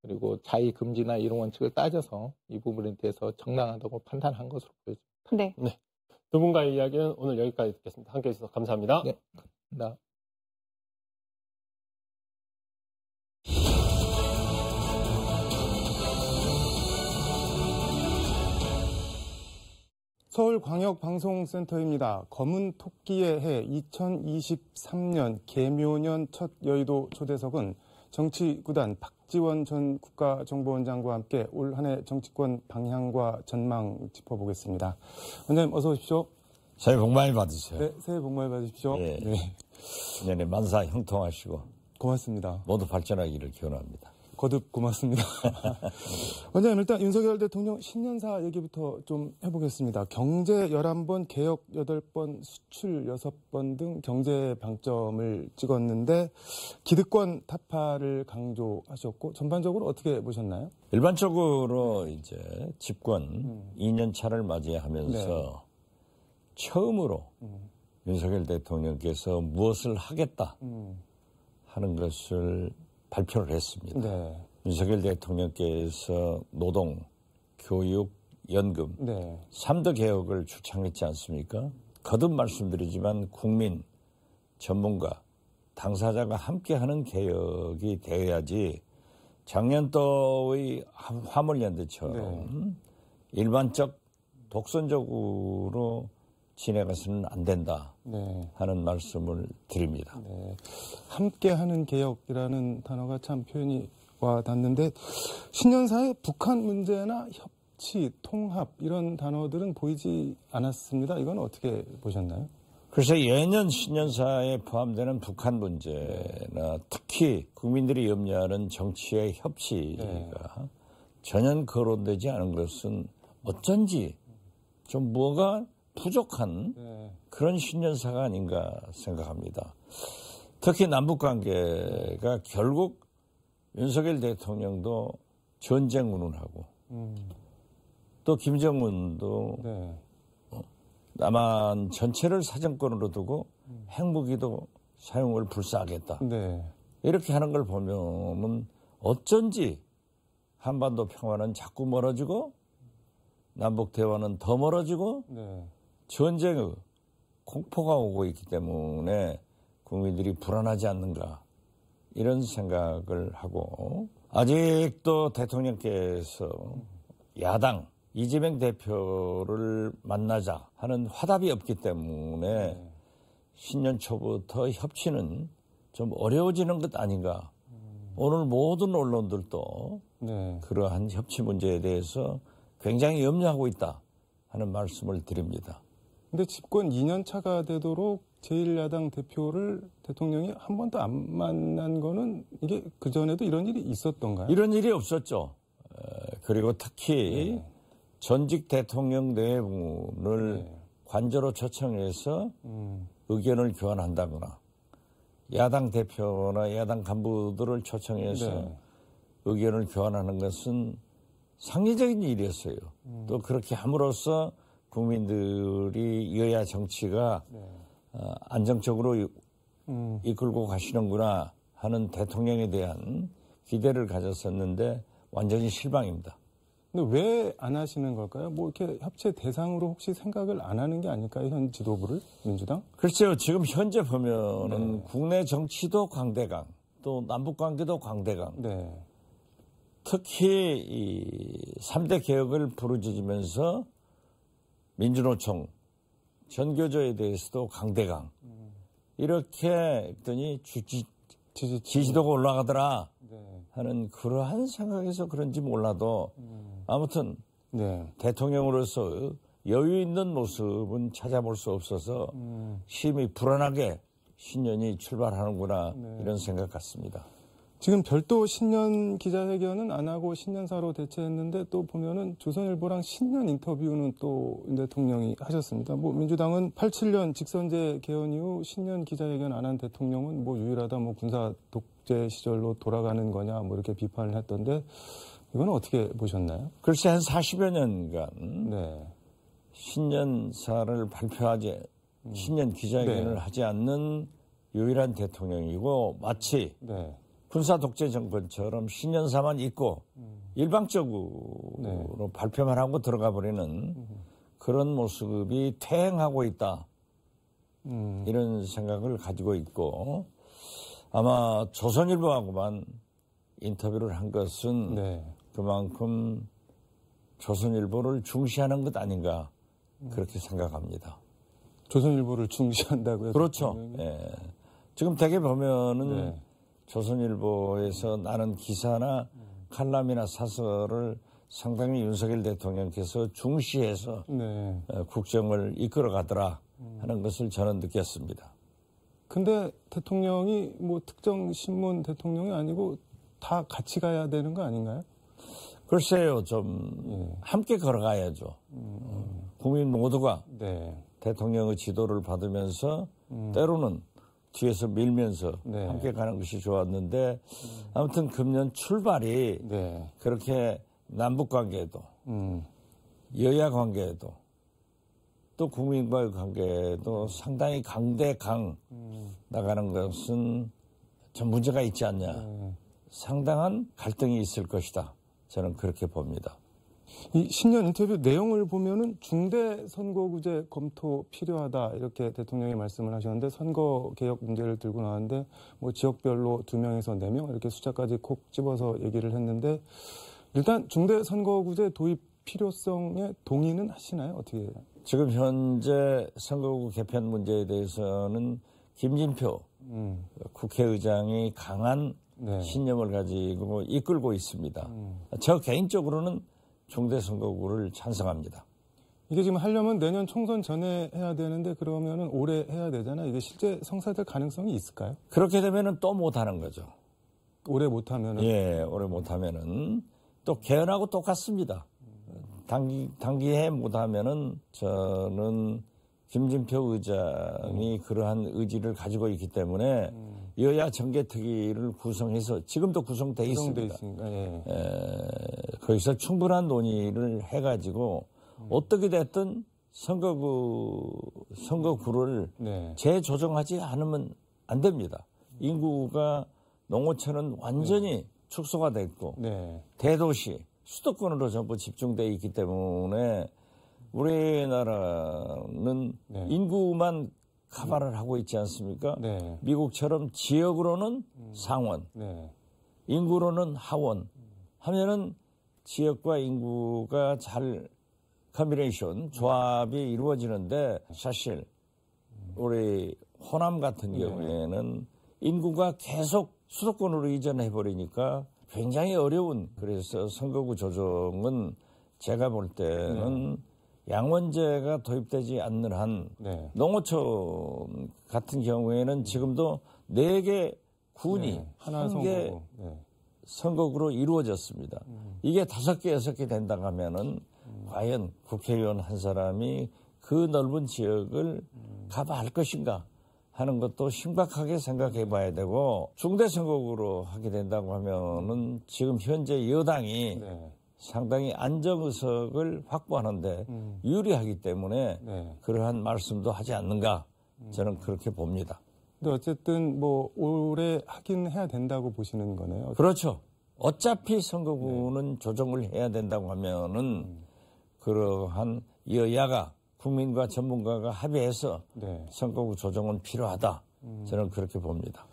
그리고 자의 금지나 이런 원칙을 따져서 이 부분에 대해서 정당하다고 판단한 것으로 보여집니다.
네.
네. 두 분과의 이야기는 오늘 여기까지 듣겠습니다. 함께해 주셔서 감사합니다.
네. 감사합니다.
서울광역방송센터입니다. 검은 토끼의 해 2023년 개묘년 첫 여의도 초대석은 정치구단 박지원 전 국가정보원장과 함께 올 한 해 정치권 방향과 전망 짚어보겠습니다. 원장님 어서 오십시오.
새해 복 많이 받으세요.
네, 새해 복 많이 받으십시오.
예.
네.
내년에 만사 형통하시고
고맙습니다.
모두 발전하기를 기원합니다.
거듭 고맙습니다. 원장님 일단 윤석열 대통령 신년사 얘기부터 좀 해보겠습니다. 경제 11번, 개혁 8번, 수출 6번 등 경제 방점을 찍었는데 기득권 타파를 강조하셨고 전반적으로 어떻게 보셨나요?
일반적으로 이제 집권 2년 차를 맞이하면서
네.
처음으로 윤석열 대통령께서 무엇을 하겠다 하는 것을 발표를 했습니다.
네.
윤석열 대통령께서 노동, 교육, 연금,
네.
3대 개혁을 주창했지 않습니까? 거듭 말씀드리지만 국민, 전문가, 당사자가 함께하는 개혁이 되어야지 작년도의 화물연대처럼 일반적 독선적으로 진행해서는 안 된다 하는 말씀을 드립니다.
네. 함께하는 개혁이라는 단어가 참 표현이 와 닿는데 신년사에 북한 문제나 협치, 통합 이런 단어들은 보이지 않았습니다. 이건 어떻게 보셨나요?
그래서 예년 신년사에 포함되는 북한 문제나 특히 국민들이 염려하는 정치의 협치가 전혀 거론되지 않은 것은 어쩐지 좀 뭐가 부족한 그런 신년사가 아닌가 생각합니다. 특히 남북관계가 결국 윤석열 대통령도 전쟁 운운하고 또 김정은도 남한 전체를 사정권으로 두고 핵무기도 사용을 불사하겠다. 이렇게 하는 걸 보면 어쩐지 한반도 평화는 자꾸 멀어지고 남북 대화는 더 멀어지고 전쟁의 공포가 오고 있기 때문에 국민들이 불안하지 않는가 이런 생각을 하고 아직도 대통령께서 야당 이재명 대표를 만나자 하는 화답이 없기 때문에 신년 초부터 협치는 좀 어려워지는 것 아닌가 오늘 모든 언론들도
네.
그러한 협치 문제에 대해서 굉장히 염려하고 있다 하는 말씀을 드립니다.
근데 집권 2년 차가 되도록 제1야당 대표를 대통령이 한 번도 안 만난 거는 이게 그전에도 이런 일이 있었던가요?
이런 일이 없었죠. 그리고 특히
네.
전직 대통령 내분을
네.
관저로 초청해서 의견을 교환한다거나 야당 대표나 야당 간부들을 초청해서
네.
의견을 교환하는 것은 상례적인 일이었어요. 또 그렇게 함으로써 국민들이 여야 정치가
네.
안정적으로 이끌고 가시는구나 하는 대통령에 대한 기대를 가졌었는데 완전히 실망입니다.
근데 왜 안 하시는 걸까요? 뭐 이렇게 협치 대상으로 혹시 생각을 안 하는 게 아닐까요? 현 지도부를 민주당?
글쎄요. 지금 현재 보면은
네.
국내 정치도 강대강, 또 남북 관계도 강대강.
네.
특히 이 3대 개혁을 부르짖으면서 민주노총, 전교조에 대해서도 강대강. 이렇게 했더니 지지도가 올라가더라
네.
하는 그러한 생각에서 그런지 몰라도 아무튼
네.
대통령으로서 여유 있는 모습은 찾아볼 수 없어서 심히 불안하게 신년이 출발하는구나
네.
이런 생각 같습니다.
지금 별도 신년 기자회견은 안 하고 신년사로 대체했는데 또 보면은 조선일보랑 신년 인터뷰는 또 대통령이 하셨습니다. 뭐 민주당은 87년 직선제 개헌 이후 신년 기자회견 안 한 대통령은 뭐 유일하다 뭐 군사 독재 시절로 돌아가는 거냐 뭐 이렇게 비판을 했던데 이거는 어떻게 보셨나요?
글쎄 한 40여 년간
네.
신년사를 발표하지 신년 기자회견을
네.
하지 않는 유일한 대통령이고 마치
네.
군사 독재 정권처럼 신년사만 있고 일방적으로
네.
발표만 하고 들어가 버리는 그런 모습이 퇴행하고 있다. 이런 생각을 가지고 있고 아마 조선일보하고만 인터뷰를 한 것은
네.
그만큼 조선일보를 중시하는 것 아닌가 그렇게 생각합니다.
조선일보를 중시한다고요?
그렇죠. 예. 지금 되게 보면은
네.
조선일보에서 나는 기사나 칼럼이나 사설을 상당히 윤석열 대통령께서 중시해서
네.
국정을 이끌어가더라 하는 것을 저는 느꼈습니다.
근데 대통령이 뭐 특정 신문 대통령이 아니고 다 같이 가야 되는 거 아닌가요?
글쎄요, 좀 함께 걸어가야죠. 국민 모두가
네.
대통령의 지도를 받으면서 때로는 뒤에서 밀면서
네.
함께 가는 것이 좋았는데 아무튼 금년 출발이
네.
그렇게 남북 관계에도 여야 관계에도 또 국민과의 관계에도 상당히 강대강 나가는 것은 좀 문제가 있지 않냐. 상당한 갈등이 있을 것이다. 저는 그렇게 봅니다.
이 신년 인터뷰 내용을 보면은 중대 선거구제 검토 필요하다 이렇게 대통령이 말씀을 하셨는데 선거 개혁 문제를 들고 나왔는데 뭐 지역별로 2명에서 4명 이렇게 숫자까지 콕 집어서 얘기를 했는데 일단 중대 선거구제 도입 필요성에 동의는 하시나요? 어떻게 해요?
지금 현재 선거구 개편 문제에 대해서는 김진표 국회의장이 강한
네.
신념을 가지고 이끌고 있습니다. 저 개인적으로는 중대선거구를 찬성합니다.
이게 지금 하려면 내년 총선 전에 해야 되는데 그러면은 올해 해야 되잖아요. 이게 실제 성사될 가능성이 있을까요?
그렇게 되면은 또 못하는 거죠.
올해 못하면은
예, 올해 못하면은 또 개헌하고 똑같습니다. 단기에 못하면은 저는 김진표 의장이 그러한 의지를 가지고 있기 때문에 여야 정개특위를 구성해서 지금도 구성돼 있습니다.
예.
거기서 충분한 논의를 해가지고 어떻게 됐든 선거구를
네.
재조정하지 않으면 안 됩니다. 인구가 농어촌은 완전히 축소가 됐고
네.
대도시 수도권으로 전부 집중되어 있기 때문에 우리나라는
네.
인구만 카바를 하고 있지 않습니까?
네.
미국처럼 지역으로는 상원,
네.
인구로는 하원 하면은 지역과 인구가 잘 컨비네이션, 조합이 이루어지는데 사실 우리 호남 같은 경우에는 인구가 계속 수도권으로 이전해버리니까 굉장히 어려운, 그래서 선거구 조정은 제가 볼 때는 양원제가 도입되지 않는 한 농어촌 같은 경우에는 지금도 4개 군이
하나
1개 선거구로 이루어졌습니다. 이게 5개, 6개 된다고 하면은 과연 국회의원 한 사람이 그 넓은 지역을 가봐할 것인가 하는 것도 심각하게 생각해 봐야 되고, 중대선거구로 하게 된다고 하면은 지금 현재 여당이 상당히 안정의석을 확보하는데 유리하기 때문에 그러한 말씀도 하지 않는가, 저는 그렇게 봅니다.
근데 어쨌든 뭐 올해 하긴 해야 된다고 보시는 거네요.
그렇죠. 어차피 선거구는 조정을 해야 된다고 하면은 그러한 여야가, 국민과 전문가가 합의해서 선거구 조정은 필요하다. 저는 그렇게 봅니다.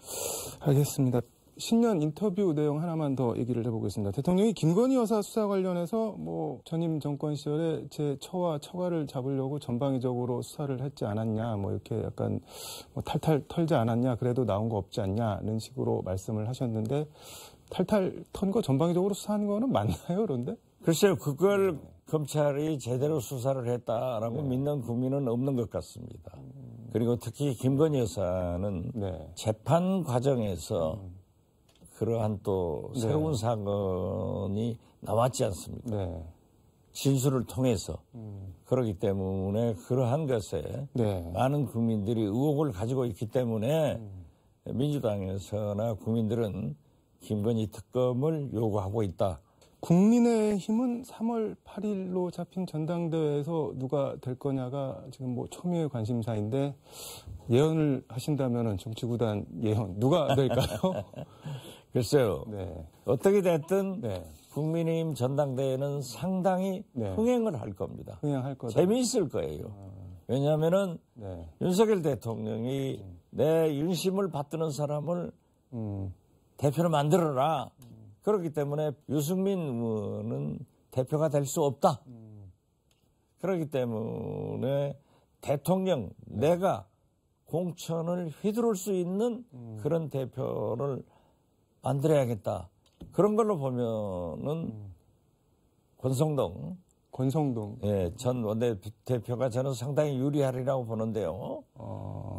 알겠습니다. 신년 인터뷰 내용 하나만 더 얘기를 해보겠습니다. 대통령이 김건희 여사 수사 관련해서 뭐 전임 정권 시절에 제 처와 처가를 잡으려고 전방위적으로 수사를 했지 않았냐, 뭐 이렇게 약간 뭐 탈탈 털지 않았냐, 그래도 나온 거 없지 않냐는 식으로 말씀을 하셨는데, 탈탈 턴 거 전방위적으로 수사한 거는 맞나요, 그런데?
글쎄요, 그걸 검찰이 제대로 수사를 했다라고 믿는 국민은 없는 것 같습니다. 그리고 특히 김건희 여사는 재판 과정에서 그러한 또 새로운 사건이 나왔지 않습니까? 진술을 통해서. 그렇기 때문에 그러한 것에 많은 국민들이 의혹을 가지고 있기 때문에 민주당에서나 국민들은 김건희 특검을 요구하고 있다.
국민의힘은 3월 8일로 잡힌 전당대회에서 누가 될 거냐가 지금 뭐 초미의 관심사인데, 예언을 하신다면은 정치구단 예언 누가 될까요?
글쎄요. 어떻게 됐든 국민의힘 전당대회는 상당히 흥행을 할 겁니다.
흥행할 거다.
재미있을 거예요. 왜냐하면은 윤석열 대통령이 내 윤심을 받드는 사람을 대표로 만들어라. 그렇기 때문에 유승민 의원은 대표가 될 수 없다. 그렇기 때문에 대통령, 내가 공천을 휘두를 수 있는 그런 대표를 만들어야겠다. 그런 걸로 보면은 권성동 전 원내대표가 저는 상당히 유리하리라고 보는데요.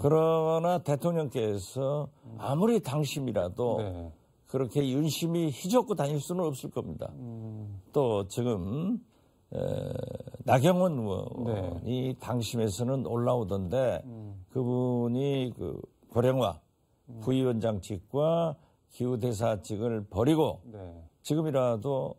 그러나 대통령께서 아무리 당심이라도 그렇게 윤심이 휘젓고 다닐 수는 없을 겁니다. 또 지금 나경원 의원이 당심에서는 올라오던데, 그분이 그 고령화 부위원장직과 기후대사직을 버리고 지금이라도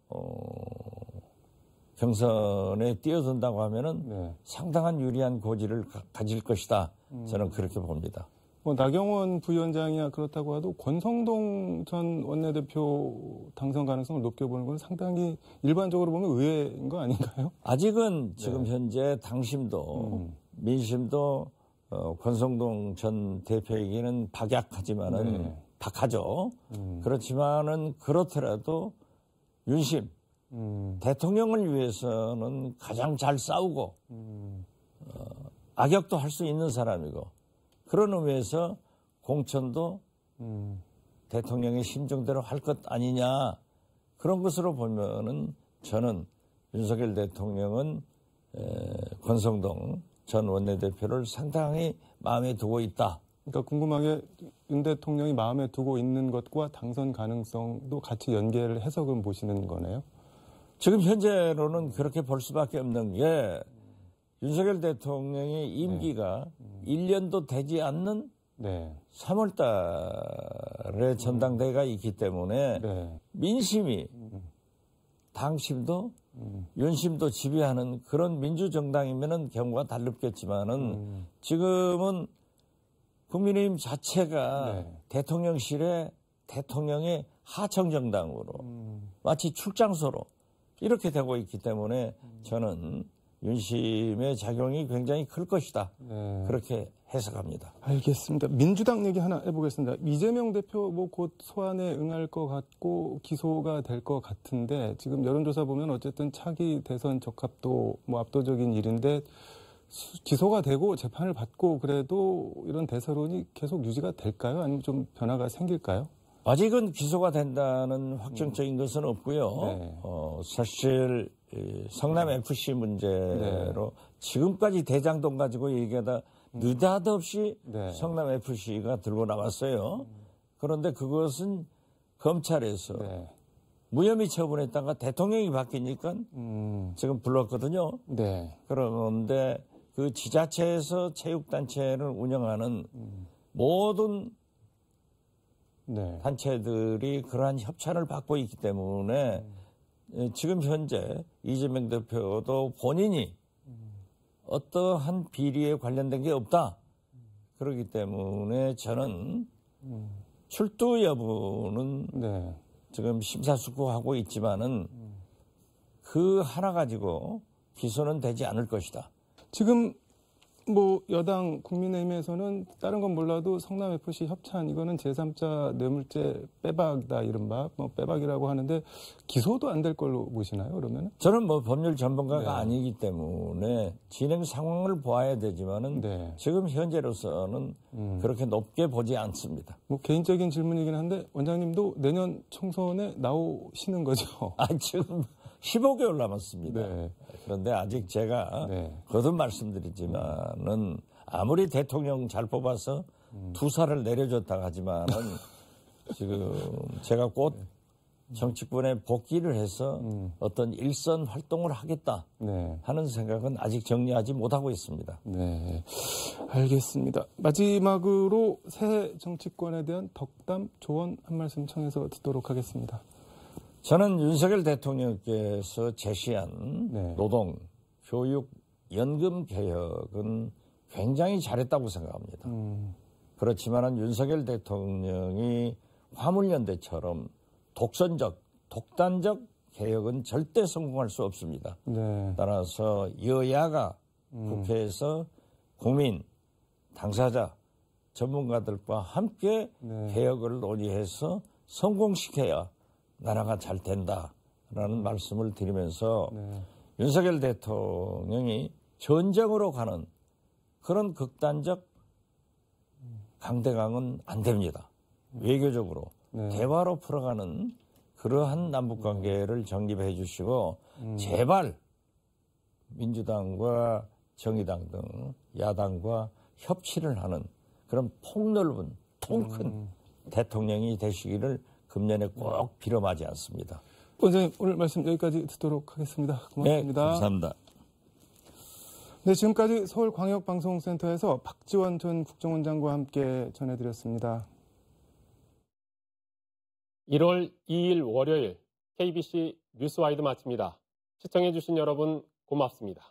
경선에 뛰어든다고 하면은 상당한 유리한 고지를 가질 것이다. 저는 그렇게 봅니다.
뭐 나경원 부위원장이야 그렇다고 해도 권성동 전 원내대표 당선 가능성을 높게 보는 건 상당히 일반적으로 보면 의외인 거 아닌가요?
아직은 지금 현재 당심도 민심도 권성동 전 대표에게는 박약하지만은 박하죠. 그렇지만은 그렇더라도 윤심 대통령을 위해서는 가장 잘 싸우고 악역도 할 수 있는 사람이고, 그런 의미에서 공천도 대통령의 심정대로 할 것 아니냐, 그런 것으로 보면은 저는 윤석열 대통령은 권성동 전 원내대표를 상당히 마음에 두고 있다.
그러니까 궁금한 게, 윤 대통령이 마음에 두고 있는 것과 당선 가능성도 같이 연계를 해서 그럼 보시는 거네요?
지금 현재로는 그렇게 볼 수밖에 없는 게, 윤석열 대통령의 임기가 1년도 되지 않는 3월 달에 전당대회가 있기 때문에 민심이 당심도 윤심도 지배하는 그런 민주정당이면은 경우가 다르겠지만은 지금은 국민의힘 자체가 대통령실에 대통령의 하청정당으로 마치 출장소로 이렇게 되고 있기 때문에 저는 윤심의 작용이 굉장히 클 것이다. 그렇게 해석합니다.
알겠습니다. 민주당 얘기 하나 해보겠습니다. 이재명 대표 뭐 곧 소환에 응할 것 같고 기소가 될 것 같은데, 지금 여론조사 보면 어쨌든 차기 대선 적합도 뭐 압도적인 일인데, 기소가 되고 재판을 받고 그래도 이런 대세론이 계속 유지가 될까요? 아니면 좀 변화가 생길까요?
아직은 기소가 된다는 확정적인 것은 없고요.
네.
사실 성남FC 문제로 지금까지 대장동 가지고 얘기하다 느닷없이
네.
성남FC가 들고 나왔어요. 그런데 그것은 검찰에서
네.
무혐의 처분했다가 대통령이 바뀌니까 지금 불렀거든요.
네.
그런데 그 지자체에서 체육단체를 운영하는 모든
네.
단체들이 그러한 협찬을 받고 있기 때문에 지금 현재 이재명 대표도 본인이 어떠한 비리에 관련된 게 없다. 그렇기 때문에 저는 출두 여부는
네.
지금 심사숙고하고 있지만은 그 하나 가지고 기소는 되지 않을 것이다.
지금 뭐 여당 국민의힘에서는 다른 건 몰라도 성남FC 협찬 이거는 제3자 뇌물죄 빼박이다 이른바 뭐 빼박이라고 하는데 기소도 안 될 걸로 보시나요 그러면?
저는 뭐 법률 전문가가
네.
아니기 때문에 진행 상황을 보아야 되지만은
네.
지금 현재로서는 그렇게 높게 보지 않습니다.
뭐 개인적인 질문이긴 한데 원장님도 내년 총선에 나오시는 거죠?
지금 15개월 남았습니다.
네.
그런데 아직 제가
네.
거듭 말씀드리지만은 아무리 대통령 잘 뽑아서 투사를 내려줬다 하지만은 지금 제가 곧 정치권에 복귀를 해서 어떤 일선 활동을 하겠다
네.
하는 생각은 아직 정리하지 못하고 있습니다.
네. 알겠습니다. 마지막으로 새 정치권에 대한 덕담, 조언 한 말씀 청해서 듣도록 하겠습니다.
저는 윤석열 대통령께서 제시한
네.
노동, 교육, 연금 개혁은 굉장히 잘했다고 생각합니다. 그렇지만 윤석열 대통령이 화물연대처럼 독선적, 독단적 개혁은 절대 성공할 수 없습니다.
네.
따라서 여야가 국회에서 국민, 당사자, 전문가들과 함께
네.
개혁을 논의해서 성공시켜야 나라가 잘 된다라는 말씀을 드리면서
네.
윤석열 대통령이 전쟁으로 가는 그런 극단적 강대강은 안 됩니다. 외교적으로
네.
대화로 풀어가는 그러한 남북관계를 정립해 주시고 제발 민주당과 정의당 등 야당과 협치를 하는 그런 폭넓은 통큰 대통령이 되시기를 금년에 꼭 빌어마지 않습니다.
원장님 오늘 말씀 여기까지 듣도록 하겠습니다. 고맙습니다.
네, 감사합니다.
네, 지금까지 서울광역방송센터에서 박지원 전 국정원장과 함께 전해드렸습니다.
1월 2일 월요일 KBC 뉴스와이드 마칩니다. 시청해주신 여러분 고맙습니다.